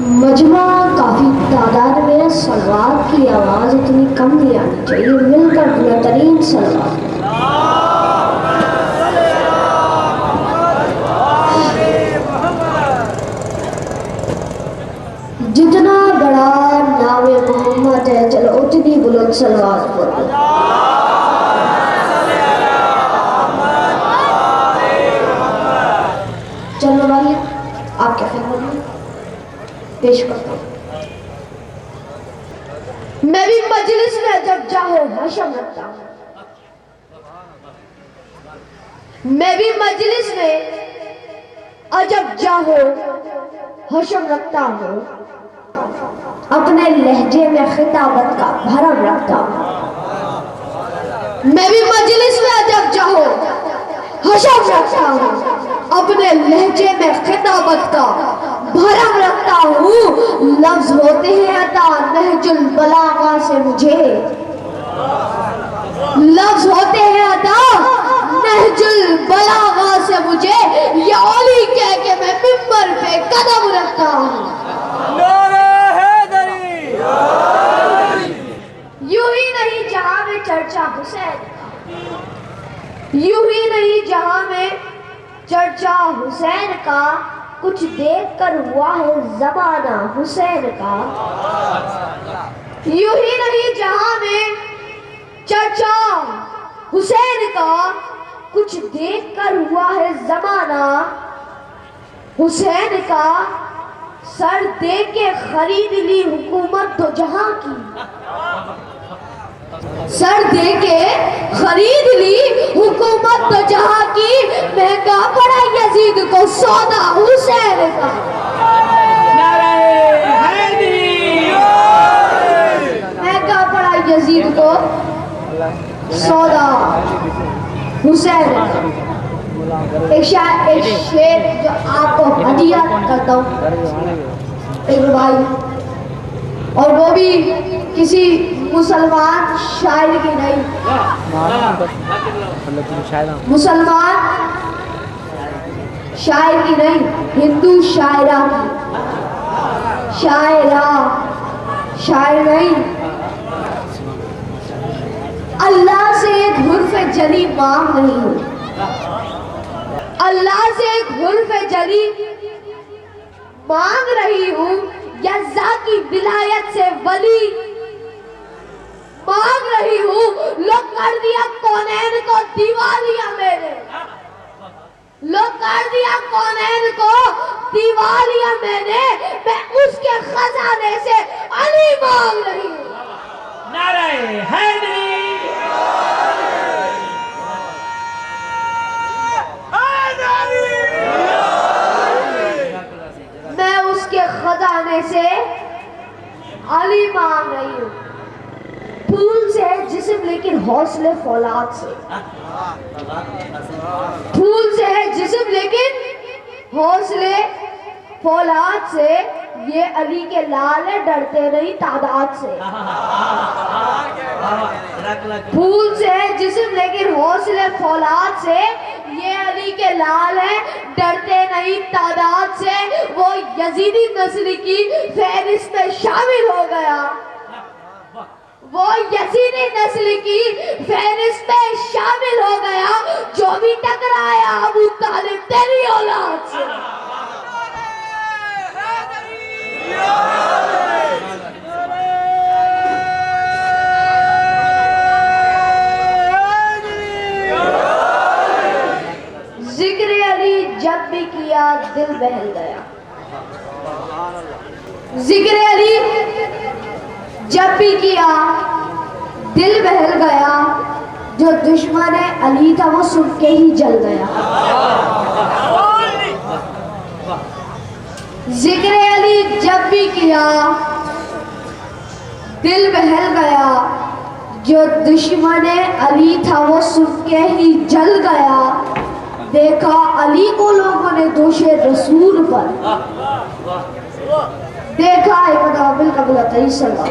مجمع کافی تعداد میں ہے، صلوات کی آواز اتنی کم نہیں آنی چاہیے، مل کر بہترین صلوات۔ جتنا بڑا نام محمد ہے چلو اتنی بلند صلوات پڑھو۔ چلو بھائی آپ کیا خیال ہے؟ پیش کرتا ہوں۔ میں بھی مجلس میں جب جاؤ حشم رکھتا ہوں، میں بھی مجلس میں عجب جاؤ حشم رکھتا ہوں، اپنے لہجے میں خطابت کا بھرم رکھتا ہوں۔ میں بھی مجلس میں عجب جاؤ حشم رکھتا ہوں، اپنے لہجے میں خطابت کا بھرم رکھتا ہوں۔ لفظ ہوتے ہیں عطا نہج البلاغہ سے مجھے، لفظ ہوتے ہیں عطا نہج البلاغہ سے مجھے، یہ اولی کہہ کے میں ممبر پہ قدم رکھتا ہوں۔ یوں ہی نہیں جہاں میں چرچا حسین کا، یوں ہی نہیں جہاں میں چرچا حسین کا، کچھ دیکھ کر ہوا ہے زمانہ حسین کا۔ یوں ہی نہیں جہاں میں چرچا حسین کا، کچھ دیکھ کر ہوا ہے زمانہ حسین کا۔ سر دے کے خرید لی حکومت دو جہاں کی، سر دے کے خرید لی حکومت دو جہاں کی، مہنگا پڑا یزید کو سودا حسین کا۔ مہنگا پڑا یزید کو سودا حسین کا۔ ایک شعر جو آپ کو ہدیہ کرتا ہوں ایک بھائی، اور وہ بھی کسی مسلمان شاعر کی نہیں، مسلمان شاعر کی نہیں، ہندو شاعرہ کی، شاعرہ شاعر نہیں۔ اللہ سے ایک حرف جلی مانگ رہی ہوں، اللہ سے ایک حرف جلی مانگ رہی ہوں، یزا کی ولایت سے ولی مانگ رہی ہوں۔ لو کر دیا کونین کو دیوالیہ میں نے، لو کر دیا کونین کو دیوالیہ میں نے، میں اس کے خزانے سے علی مانگ رہی ہوں۔ نعرہ حیدری، میں اس کے خزانے سے علی مانگ رہی ہوں۔ پھول سے ہے جسم لیکن حوصلے فولاد سے، پھول سے ہے جسم لیکن حوصلے فولاد سے، یہ علی کے لال ہے ڈرتے نہیں تعداد سے۔ پھول سے ہے جسم لیکن حوصلے فولاد سے، یہ علی کے لال ہے ڈرتے نہیں تعداد سے۔ وہ یزیدی نسل کی فہرست میں شامل ہو گیا، وہ یزیدی نسل کی فہرست میں شامل ہو گیا، جو بھی ٹکرایا ابو طالب تیری اولاد سے۔ ذکر علی جب بھی کیا دل بہل گیا، ذکر علی جب بھی کیا دل بہل گیا، جو دشمن علی تھا وہ سن کے ہی جل گیا۔ ذکر علی جب بھی کیا دل بہل گیا، جو دشمن علی تھا وہ سن کے ہی جل گیا۔ دیکھا علی کو لوگوں نے دوش رسول پر، دیکھا احمد عابل کا بلا تری صلی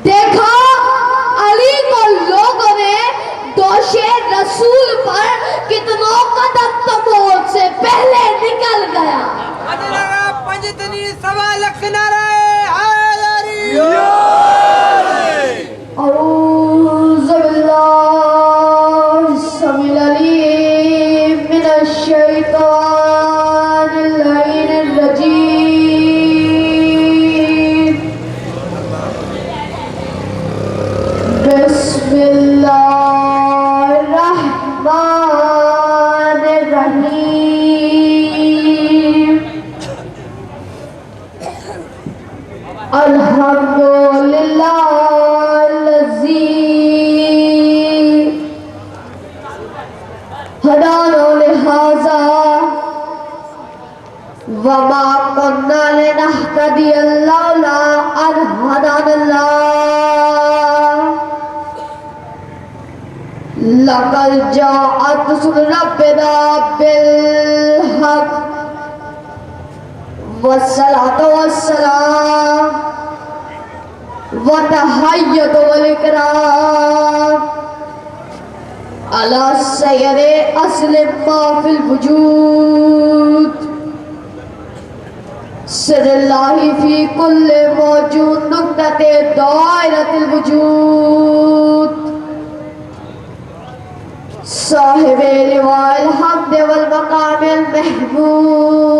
دیکھا علی کو لوگوں نے دوش رسول پر قدم تو موت سے پہلے نکل گیا پنجتنی سوا لکھ نعرہ حیدری اعوذ باللہ السمیع العلیم من الشیطان اللعین الرجیم بسم اللہ الرحمن الرحیم الحمدللہ الذی ہدانا لہذا وما كنا لنهتدي لولا ان هدانا الله لقد جاءت رسل ربنا بالحق والصلاة والسلام وتحية والإكرام على سيد أصل ما في الوجود سر الله في كل موجود نقطة دائرة الوجود صاحب لواء الحمد والمقام المحمود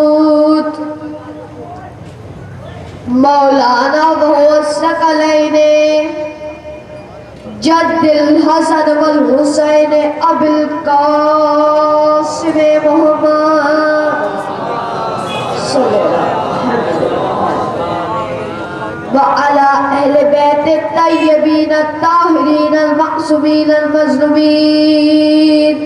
مولانا وهو الثقلين جد الحسن والحسین ابو القاسم محمد صلی اللہ علیہ وسلم وعلى اہل بیت الطیبین الطاہرین المعصومین المظلومین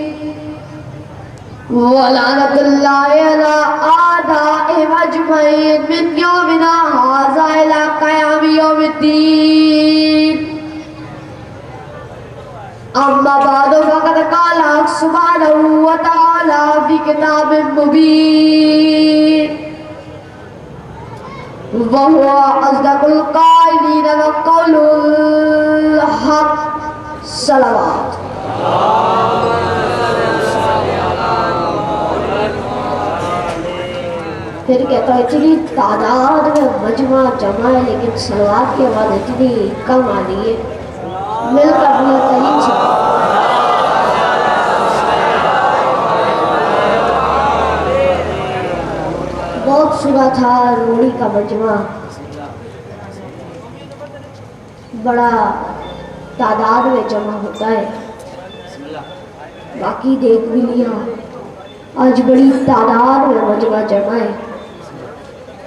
ولعنت اللہ علی اعدائهم اجمعین من یومنا ھذا الی قیام یوم الدین اما بعد فقد قال سبحانه وتعالى في كتاب مبين وهو أصدق القائلين وقول الحق صلوات پھر کہتا ہے اتنی تعداد میں مجمع جمع ہے لیکن صلوات کی آواز اتنی کم آ رہی ہے مل کر بھی ترین سے بہت سنا تھا روڑی کا مجمع بڑا تعداد میں جمع ہوتا ہے باقی دیکھ بھی لیا آج بڑی تعداد میں مجمع جمع ہے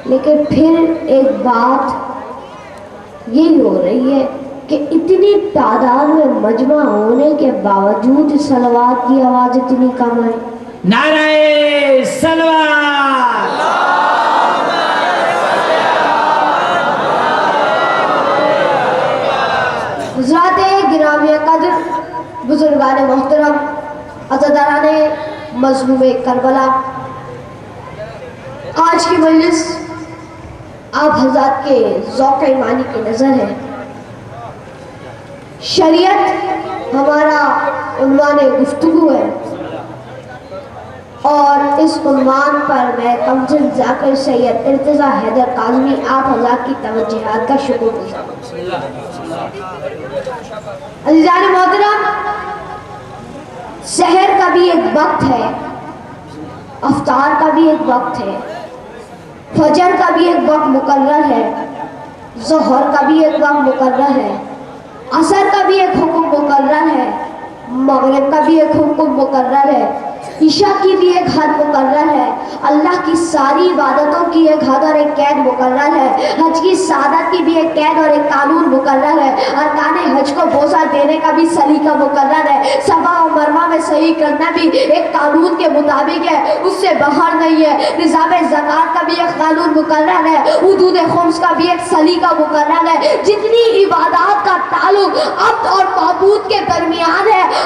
لیکن پھر ایک بات یہ ہو رہی ہے کہ اتنی تعداد میں مجمع ہونے کے باوجود صلوات کی آواز اتنی کم ہے نعرہ صلوات حضرات گرامی قدر بزرگان محترم عزاداران مظلوم کربلا آج کی مجلس آپ حضرات کے ذوق ایمانی کی نظر ہے شریعت ہمارا عنوان گفتگو ہے اور اس عنوان پر میں قمصد ذاکر سید ارتضیٰ حیدر کاظمی آپ حضرات کی توجہات کا شکر گزار ہوں عزیزان محترم سحر کا بھی ایک وقت ہے افطار کا بھی ایک وقت ہے فجر کا بھی ایک وقت مقرر ہے ظہر کا بھی ایک وقت مقرر ہے عصر کا بھی ایک حکم مقرر ہے مغرب کا بھی ایک حکم مقرر ہے عشاء کی بھی ایک حد مقرر ہے اللہ کی ساری عبادتوں کی ایک حد اور ایک قید مقرر ہے حج کی سعادت کی بھی ایک قید اور ایک قانون مقرر ہے ارکان حج کو بوسہ دینے کا بھی سلیقہ مقرر ہے صفا و مروہ میں صحیح کرنا بھی ایک قانون کے مطابق ہے اس سے باہر نہیں ہے نصاب زکوٰۃ کا بھی ایک قانون مقرر ہے حدود خمس کا بھی ایک سلیقہ مقرر ہے جتنی عبادات کا تعلق عبد اور معبود کے درمیان ہے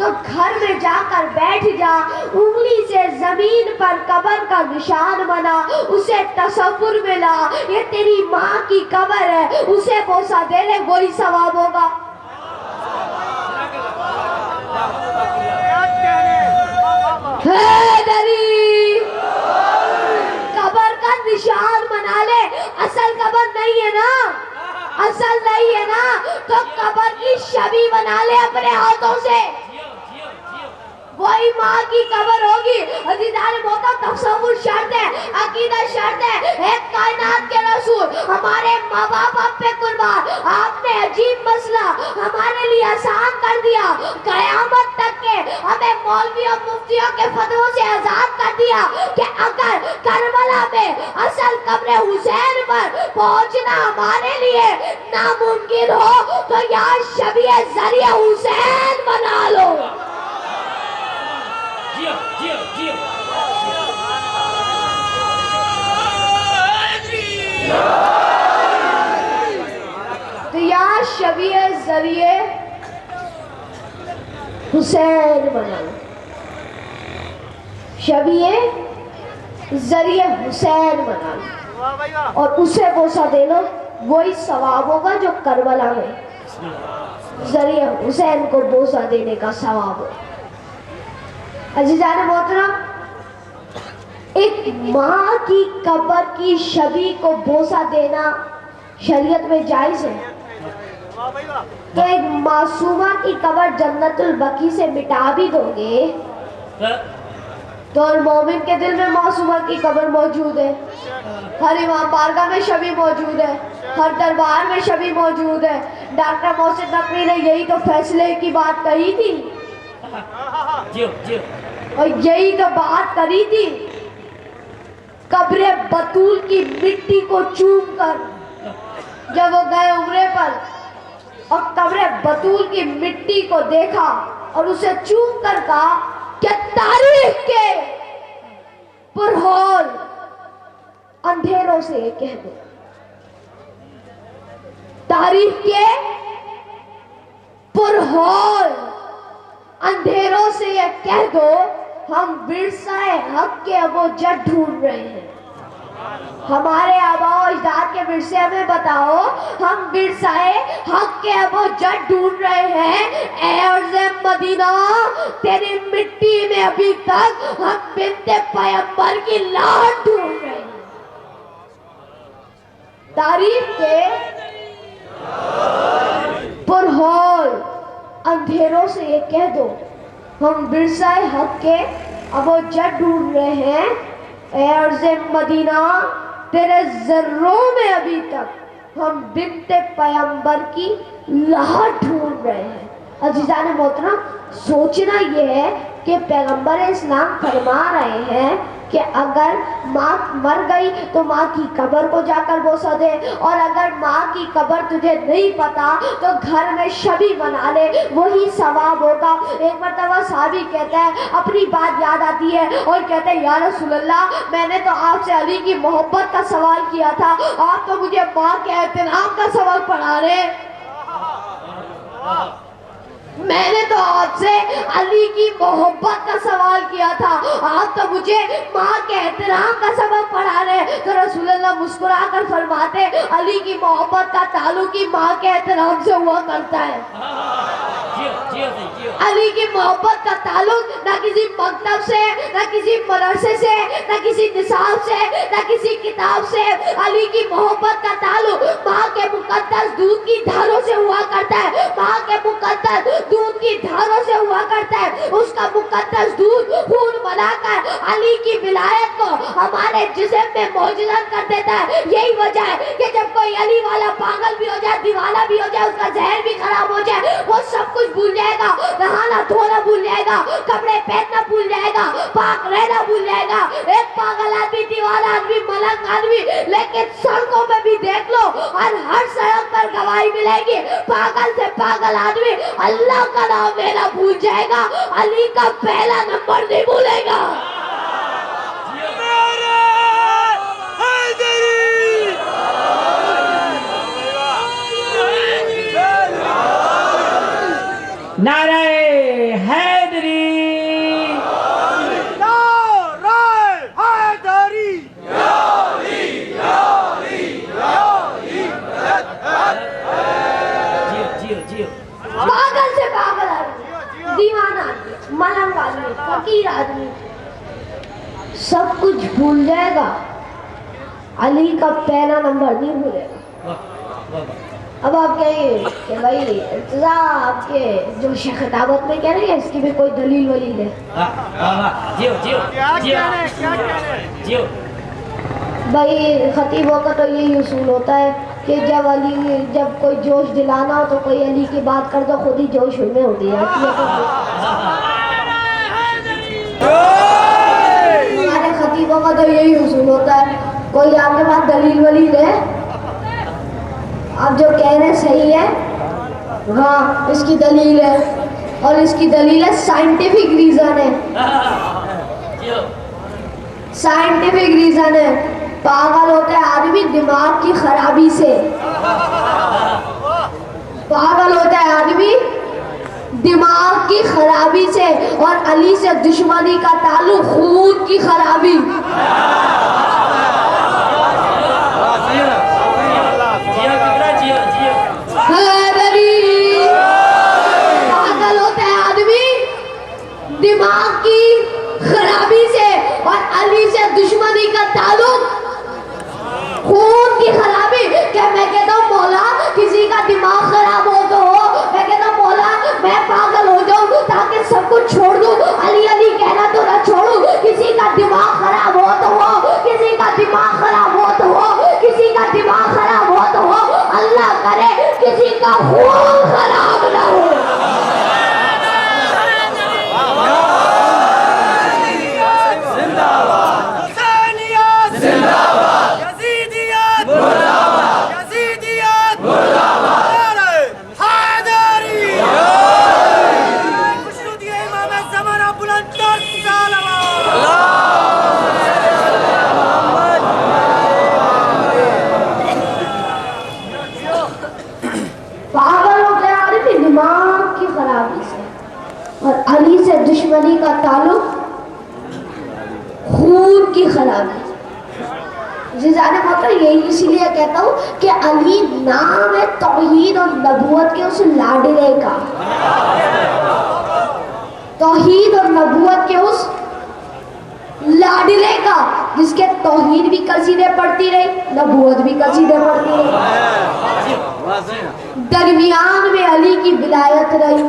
تو گھر میں جا کر بیٹھ جا، انگلی سے زمین پر قبر کا نشان بنا، اسے تصور میں لا، یہ تیری ماں کی قبر ہے، اسے بوسہ دے لے، وہی ثواب ہوگا۔ حیدری قبر کا نشان بنا لے، اصل قبر نہیں ہے نا، اصل نہیں ہے نا، تو قبر کی شبیہ بنا لے اپنے ہاتھوں سے، وہی ماں کی قبر ہوگی۔ عزیزان محترم، تصور شرط ہے، عقیدہ شرط ہے۔ ایک کائنات کے رسول ہمارے ماں باپ آپ پہ قربان، آپ نے عجیب مسئلہ ہمارے لیے آسان کر دیا، قیامت تک کے ہمیں مولویوں مفتیوں کے فتووں سے آزاد کر دیا کہ اگر کربلا میں اصل قبر حسین پر پہنچنا ہمارے لیے ناممکن ہو تو یا شبیہ ذریعہ حسین بنا لو۔ تو یا شبیہ ذریعہ حسین بنا لو، شبیہ ذریعہ حسین بنا لو اور اسے بوسہ دے لو، وہی ثواب ہوگا جو کربلا میں ذریعہ حسین کو بوسہ دینے کا ثواب ہوگا۔ عزیزان محترم، ایک ماں کی قبر کی شبیہ کو بوسہ دینا شریعت میں جائز ہے کہ ایک معصومہ کی قبر جنت البقیع سے مٹا بھی دو گے تو مومن کے دل میں معصومہ کی قبر موجود ہے، ہر امام بارگاہ میں شبیہ موجود ہے، ہر دربار میں شبیہ موجود ہے۔ ڈاکٹر محسن نقوی نے یہی تو فیصلے کی بات کہی تھی اور یہی تو بات کری تھی، قبر بطول کی مٹی کو چوم کر جب وہ گئے عمرے پر اور قبر بطول کی مٹی کو دیکھا اور اسے چوم کر کہا کہ تاریخ کے پرہول اندھیروں سے یہ کہہ دو، تاریخ کے پرہول اندھیروں سے یہ کہہ دو ہم ورثہ حق کے ابو جد ڈھونڈ رہے ہیں۔ ہمارے آباء و اجداد کے ورثے ہمیں بتاؤ، ہم ورثہ حق کے ابو جد ڈھونڈ رہے ہیں۔ اے عرض مدینہ، تیری مٹی میں ابھی تک ہم بنت پیغمبر کی لاٹ ڈھونڈ رہے ہیں۔ تاریخ کے پرہول اندھیروں سے یہ کہہ دو ہم ورثہ حق کے ابو جد ڈھونڈ رہے ہیں۔ اے عرض مدینہ، تیرے ذروں میں ابھی تک ہم بنت پیغمبر کی لاٹ ڈھونڈ رہے ہیں۔ عزیزان محترم، سوچنا یہ ہے کہ پیغمبر اسلام فرما رہے ہیں کہ اگر ماں مر گئی تو ماں کی قبر کو جا کر بوسہ دے، اور اگر ماں کی قبر تجھے نہیں پتا تو گھر میں شبیہ بنا لے، وہی ثواب ہوگا۔ ایک مرتبہ صحابی کہتا ہے، اپنی بات یاد آتی ہے اور کہتے ہیں یا رسول اللہ، میں نے تو آپ سے علی کی محبت کا سوال کیا تھا، آپ تو مجھے ماں کے احترام کا سوال پڑھا رہے۔ میں نے تو آپ سے علی کی محبت کا سوال کیا تھا، آپ تو مجھے ماں کے احترام کا سبق پڑھا رہے۔ تو رسول اللہ مسکرا کر فرماتے، علی کی محبت کا تعلق ہی ماں کے احترام سے ہوا کرتا ہے۔ علی کی محبت کا تعلق نہ کسی مکتب سے، نہ کسی مدرسے سے، نہ کسی نصاب سے، نہ کسی کتاب سے۔ علی کی محبت کا تعلق ماں کے مقدس دودھ کی دھاروں سے ہوا کرتا ہے، ماں کے مقدس دودھ کی دھاروں سے ہوا کرتا ہے۔ اس کا مقدس دودھ خون بنا کر علی کی ولایت کو ہمارے جسم میں موجزن کر دیتا ہے۔ یہی وجہ ہے کہ جب کوئی علی والا پاگل بھی ہو جائے، دیوانہ بھی ہو جائے، اس کا ذہن بھی خراب ہو جائے، وہ سب کچھ بھول جائے گا، نہانا دھونا بھول جائے گا، کپڑے پہننا بھول جائے گا، پاک رہنا بھول جائے گا۔ ایک پاگل آدمی، دیوانہ آدمی، ملنگ آدمی، لیکن سڑکوں میں بھی دیکھ لو اور ہر سڑک پر گواہی ملے گی، پاگل سے پاگل آدمی اللہ کا نام لینا بھول جائے گا، علی کا پہلا نمبر نہیں بھولے گا۔ نعرہ حیدر سب کچھ بھول جائے گا، علی کا پہلا نمبر نہیں بھولے گا۔ اب آپ کہیں گے کہ بھائی ارتضیٰ آپ کے جو شیخ خطابت میں کہہ رہے ہیں اس کی بھی کوئی دلیل ولیل ہے؟ بھائی خطیبوں کا تو یہی اصول ہوتا ہے کہ جب کوئی جوش دلانا ہو تو کوئی علی کی بات کر دو، خود ہی جوش میں ہوتی ہے۔ ہمارے خطیبوں کا تو یہی اصول ہوتا ہے، کوئی آپ کے پاس دلیل ولیل ہے؟ آپ جو کہہ رہے ہیں صحیح ہے، ہاں اس کی دلیل ہے، اور اس کی دلیل ہے سائنٹیفک ریزن ہے۔ سائنٹیفک ریزن ہے۔ پاگل ہوتا ہے آدمی دماغ کی خرابی سے، پاگل ہوتا ہے آدمی دماغ کی خرابی سے، اور علی سے دشمنی کا تعلق خون کی خرابی۔ پاگل ہوتا ہے آدمی دماغ کی خرابی سے، اور علی سے دشمنی کا تعلق خون کی خرابی۔ کہ میں کہتا ہوں مولا کسی کا دماغ خراب ہو تو ہو، میں کہتا ہوں مولا میں پاگل ہو جاؤں تاکہ سب کچھ چھوڑ دوں، علی علی کہنا تو نہ چھوڑوں۔ کسی کا دماغ خراب ہو تو ہو، کسی کا دماغ خراب ہو تو ہو، کسی کا دماغ خراب ہو تو ہو، اللہ کرے کسی کا خون خراب نہ ہو۔ پاگل ہو گیا آدمی دماغ کی خرابی سے، اور علی سے دشمنی کا تعلق خون کی خرابی سے۔ زیادہ موقع یہی اسی لیے کہتا ہوں کہ علی نام ہے توحید اور نبوت کے اس لاڈلے کا، توحید اور نبوت کے اس لاڈلے کا، جس کے توحید بھی قصیدے پڑھتی رہی، نبوت بھی قصیدے پڑھتی رہی، درمیان میں علی کی ولایت رہی،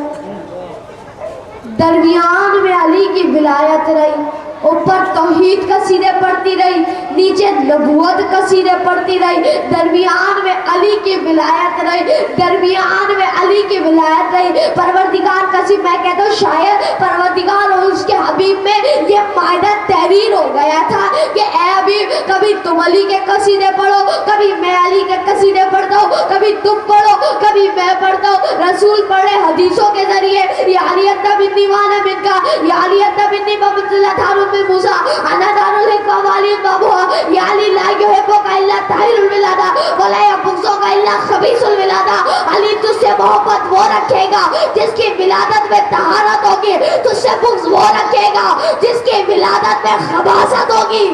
درمیان میں علی کی ولایت رہی، اوپر توحید قصیدے پڑھتی رہی، نیچے نبوت قصیدے پڑھتی رہی، درمیان میں علی کی ولایت رہی، درمیان میں علی کی ولایت رہی۔ پروردگار قصید میں کہتا ہوں شاید پروردگار اور اس کے حبیب میں یہ معاہدہ تحریر ہو گیا تھا کہ اے حبیب کبھی تم علی کے قصیدے پڑھو، کبھی میں علی کے قصیدے پڑھتا ہوں، کبھی تم پڑھو کبھی میں پڑھتا ہوں۔ رسول پڑھے حدیثوں کے ذریعے، یا علی انت منی وانا منکا، یا علی انت منی بمنزلۃ ہارون من موسیٰ، انا دار الحکمہ والی بابوہا، یا علی لا یحبک الا طاہر الولادہ ولا یبغضک الا خبیث الولادہ۔ علی تجھ سے محبت وہ رکھے گا جس کی ولادت میں طہارت ہوگی، تجھ سے بغض وہ رکھے گا جس کی ولادت میں خباثت ہوگی۔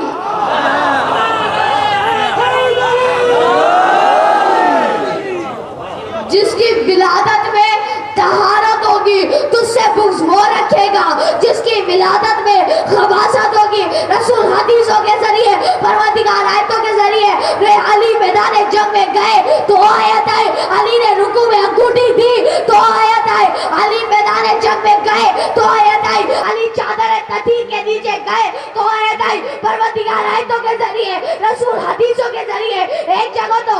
جس کی ولادت میں طہارت ہوگی تجھ سے بغض وہ رکھے گا جس کی ولادت میں خباثت ہوگی۔ رسول حدیثوں کے ذریعے، پروردگار آیتوں کے ذریعے، علی میدان جنگ میں گئے تو آیت ہے، علی نے رکوع میں انگوٹھی دی تو آیت ہے، علی میدان جنگ میں گئے تو آیت ہے، علی چادر تطہیر کے نیچے گئے تو آیت ہے۔ پروردگار آیتوں کے ذریعے، رسول حدیثوں کے ذریعے، ایک جگہ تو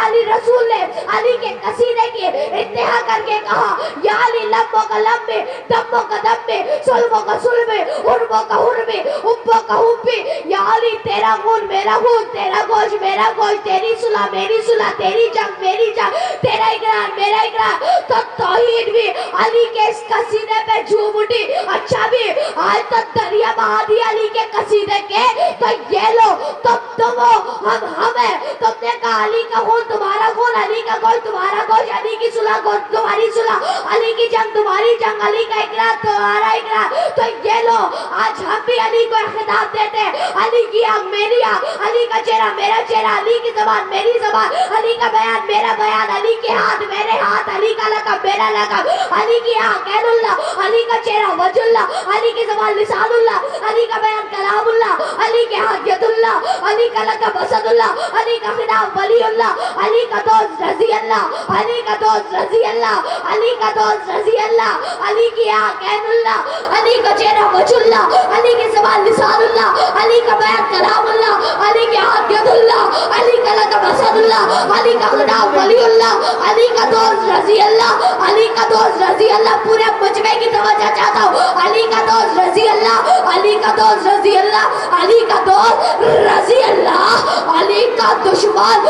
علی رسول نے علی کے قصیدے کی انتہا کر کے کہا یا علی لمبوں کا لمبے، دموں کا دمے، سلبوں کا سلبے، حربوں کا حربے، حبوں کا حبے، یا علی تیرا خون میرا خون، تیرا گوشت میرا گوشت، تیری صلح میری صلح، تیری جنگ میری جنگ، تیرا اقرار میرا اقرار۔ تو توحید بھی علی کے اس قصیدے پہ جھوم اٹھی۔ اچھا بھی آج تک دریا بہا دی علی کے قصیدے کے، تو یہ لو تم ہو ہم ہیں۔ تم نے کہا علی کا خون تمہارا خون، علی کا گوشت تمہارا گوشت، علی کی صلح تمہاری صلح، علی کی جنگ تمہاری جنگ، علی کا اقرار تمہارا اقرار۔ تو یہ لو آج ہم بھی علی کو خطاب دیتے ہیں، علی کی آنکھ میری آنکھ، علی کا چہرہ میرا چہرہ، علی کی زبان میری زبان، علی کا بیان میرا بیان، علی کے ہاتھ میرے ہاتھ، علی کا لقب میرا لقب، علی کی آنکھ عین اللہ، علی کا چہرہ وجہ اللہ، علی کی زبان لسان اللہ، علی کا بیان کلام اللہ، علی کے ہاتھ ید اللہ، علی کا لقب اسد اللہ، علی کا خطاب ولی اللہ، علی کا دوست رضی اللہ، علی کا دوست رضی اللہ، علی کا دوست رضی اللہ، علی کی آنکھ عین اللہ، علی کا چہرہ وجہ اللہ، علی کی زبان لسان اللہ، علی کا بیان کلام اللہ، علی کے ہاتھ ید اللہ، علی کا لقب اسد اللہ، علی کا خطاب ولی اللہ، علی کا دوست رضی اللہ، علی کا دوست رضی اللہ. پورے مجمع کی توجہ چاہتا ہوں. علی کا دوست رضی اللہ، علی کا دوست رضی اللہ، علی کا دوست رضی اللہ، علی کا دشمن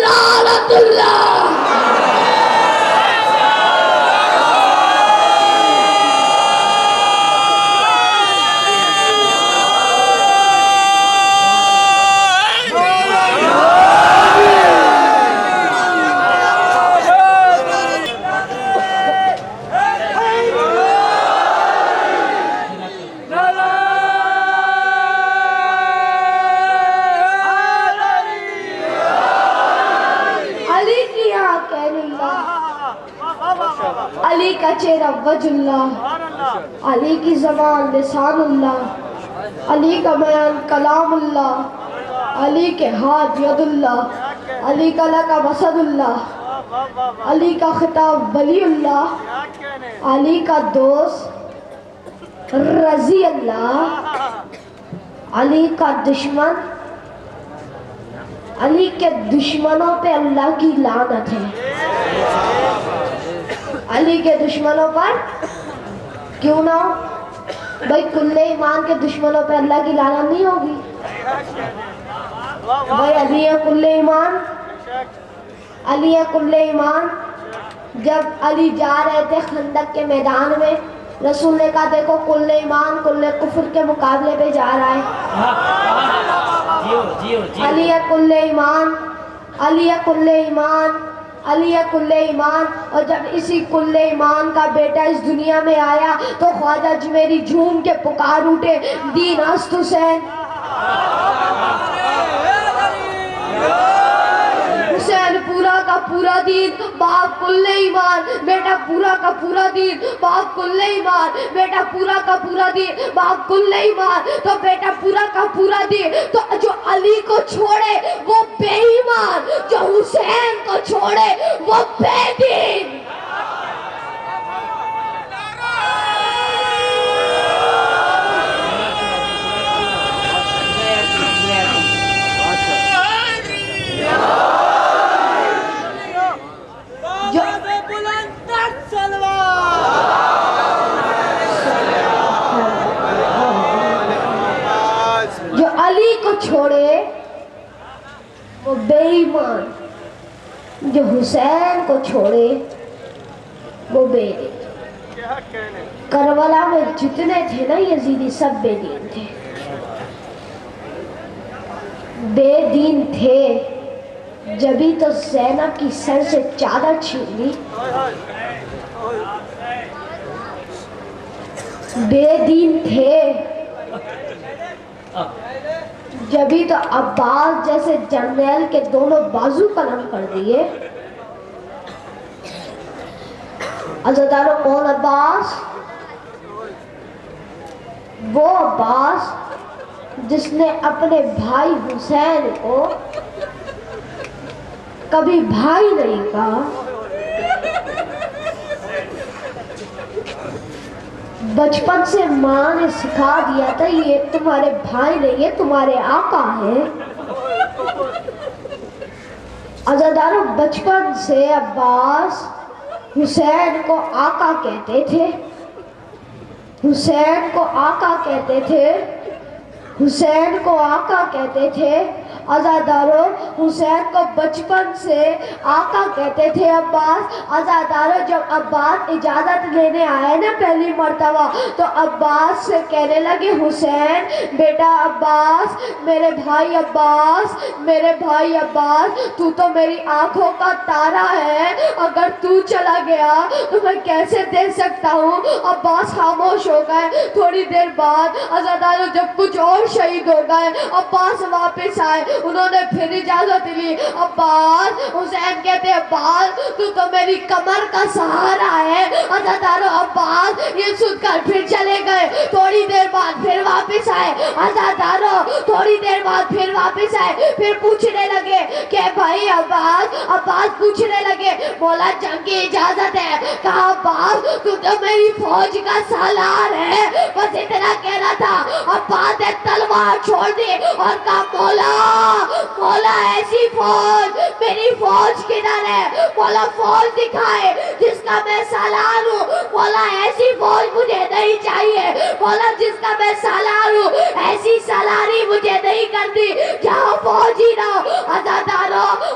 لعنت اللہ. علی کا چہرہ وجہ اللہ، علی کی زبان لسان اللہ، علی کا بیان کلام اللہ، علی کے ہاتھ ید اللہ، علی کا لقب اسد اللہ، علی کا خطاب ولی اللہ، علی کا دوست رضی اللہ، علی کا دشمن، علی کے دشمنوں پہ اللہ کی لعنت ہے. علی کے دشمنوں پر کیوں نہ ہو بھائی؟ کل ایمان کے دشمنوں پہ اللہ کی لعنت نہیں ہوگی بھائی؟ علی ہے کل ایمان، علی ہے کل ایمان. جب علی جا رہے تھے خندق کے میدان میں، رسول نے کہا دیکھو کل ایمان کل کفر کے مقابلے پہ جا رہا ہے. علی ہے کل ایمان، علی ہے کل ایمان، علی ہے کل ایمان. اور جب اسی کل ایمان کا بیٹا اس دنیا میں آیا تو خواجہ جمیری جھوم کے پکار اٹھے، دین است حسین. حسین پورا کا پورا دین، باپ کل ایمان، بیٹا پورا کا پورا دین، باپ کل ایمان، بیٹا پورا کا پورا دین، باپ کل ایمان. تو بیٹا پورا کا پورا دین، تو جو علی کو چھوڑے وہ بے ایمان، جو حسین کو چھوڑے وہ بے دین. جو علی کو چھوڑے وہ بے ایمان، جو حسین کو چھوڑے وہ بے دین. کربلا میں جتنے تھے نا یزیدی سب بے دین تھے، بے دین تھے. جبھی تو زینب کی سر سے چادر چھین لی. بے دین تھے جبھی تو عباس جیسے جرنیل کے دونوں بازو قلم کر دیے. عزادارو کون عباس؟ وہ عباس جس نے اپنے بھائی حسین کو کبھی بھائی نہیں کہا، بچپن سے ماں نے سکھا دیا تھا یہ تمہارے بھائی نہیں، یہ تمہارے آقا ہے. عزادارو بچپن سے عباس حسین کو آقا کہتے تھے، حسین کو آقا کہتے تھے، حسین کو آقا کہتے تھے. عزادارو حسین کو بچپن سے آقا کہتے تھے عباس. عزادارو جب عباس اجازت لینے آئے نا پہلی مرتبہ تو عباس سے کہنے لگے حسین بیٹا عباس، میرے بھائی عباس، میرے بھائی عباس، تو تو میری آنکھوں کا تارا ہے، اگر تو چلا گیا تو میں کیسے دیکھ سکتا ہوں. عباس خاموش ہو گئے. تھوڑی دیر بعد عزادارو جب کچھ اور شہید ہو گئے. عباس واپس آئے, انہوں نے پھر اجازت لی. عباس, حسین کہتے ہیں عباس تو میری کمر کا سہارا ہے. عزادارو عباس یہ سن کر پھر چلے گئے. تھوڑی دیر بعد پھر واپس آئے. عزادارو تھوڑی دیر بعد پھر واپس آئے. پھر پوچھنے لگے کہ بھائی عباس پوچھنے لگے مولا جنگ کی اجازت ہے. کہا عباس تو میری فوج کا سالار ہے. بس اتنا کہنا تھا. عباس نے تلوار چھوڑ دی اور کہا مولا ایسی فوج, میری فوج کدھر ہے؟ مولا فوج دکھائے جس کا میں سالار ہوں. مولا ایسی فوج مجھے نہیں چاہیے. مولا جس کا میں سالار ہوں ایسی سالاری مجھے نہیں کرتی جہاں فوج ہی نہ ہو.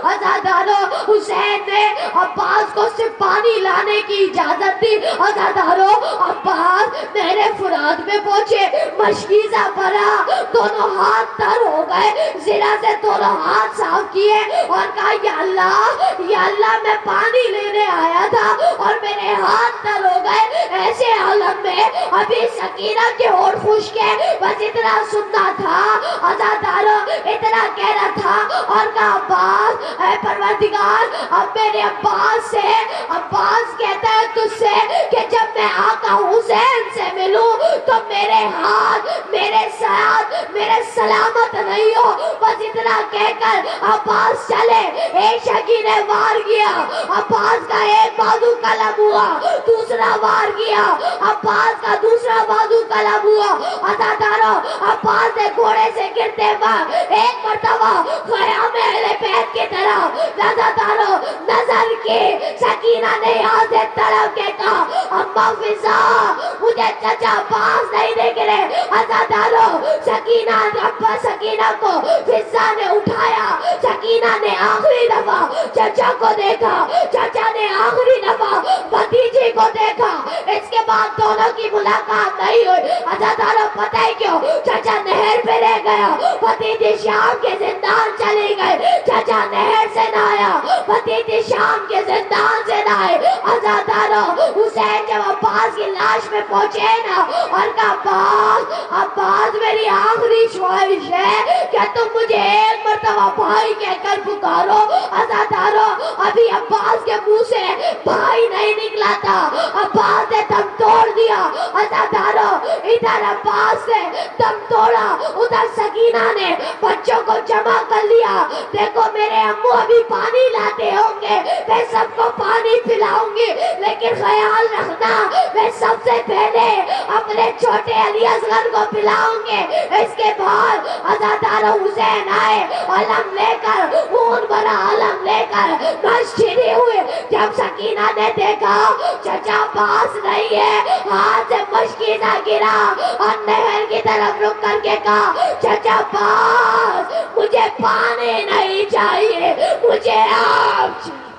عزادارو حسین نے عباس کو صرف پانی لانے کی اجازت دی. عزادارو عباس میرے فرات میں پہنچے, مشکیزہ بھرا, دونوں ہاتھ تر ہو گئے, زرہ سے دونوں ہاتھ صاف کیے اور کہا یا اللہ میں پانی لینے آیا تھا اور میرے ہاتھ تر ہو گئے. ایسے عالم میں ابھی سکینہ کے ہونٹ خشک ہے. بس اتنا سننا تھا. عزادارو اتنا کہنا تھا اور کہا عباس اے پروردگار اب میرے عباس کہتا ہے تجھ سے کہ جب میں آقا حسین سے ملوں تو میرے ہاتھ میرے سلامت نہیں ہو. بس اتنا کہہ کر عباس چلے. ایک شکی نے وار کیا, عباس کا ایک بازو قلم ہوا, دوسرا وار کیا, عباس کا دوسرا بازو قلم ہوا. عزادارو عباس نے گھوڑے سے گرتے وقت ایک مرتبہ خیام اہل بیت کی طرف عزادارو نظر کی. سکینہ نے یہاں سے تڑپ کے کہا اماں فضا مجھے چچا عباس نہیں دیکھ رہے. عزادارو سکینہ کو فضا نے اٹھایا. سکینہ نے آخری دفعہ چچا کو دیکھا, چچا نے آخری دفعہ بھتیجے کو دیکھا. اس کے بعد دونوں کی ملاقات نہیں ہوئی. عزادارو پتہ ہے کیوں؟ چچا نہر پہ رہ گیا, بھتیجے شام کے زندان چلی گئے. چچا نہر سے نہ آیا, بھتیجے شام کے زندان سے نہ آئے. عزادارو حسین جب عباس کی لاش میں پہنچے نا اور کہا عباس میری آخری خواہش ہے کہ تم مجھے ایک مرتبہ بھائی کہہ کر پکارو. عزادارو ابھی عباس کے منہ سے بھائی نہیں نکلا تھا, عباس نے دم توڑ دیا. عزادارو ادھر عباس نے دم توڑا, ادھر سکینہ نے بچوں کو جمع کر لیا. دیکھو میرے امو ابھی پانی لاتے ہوں گے, میں سب کو پانی پلاؤں گی, لیکن خیال رکھنا میں سب سے پہلے اپنے چھوٹے علی اصغر کو پلاؤں گے. اس کے بعد عزادارو حسین آئے علم لے کر, خون بھرا علم لے کر مشکری ہوئے. جب سکینہ نے دیکھا چچا عباس نہیں ہے, ہاتھ سے مشکینہ گرا اور نہر کی طرف رک کر کے کہا چچا عباس مجھے پانی نہیں چاہیے, مجھے آپ چاہیے.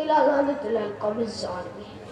الہ لعنت اللہ القوم الظالمین.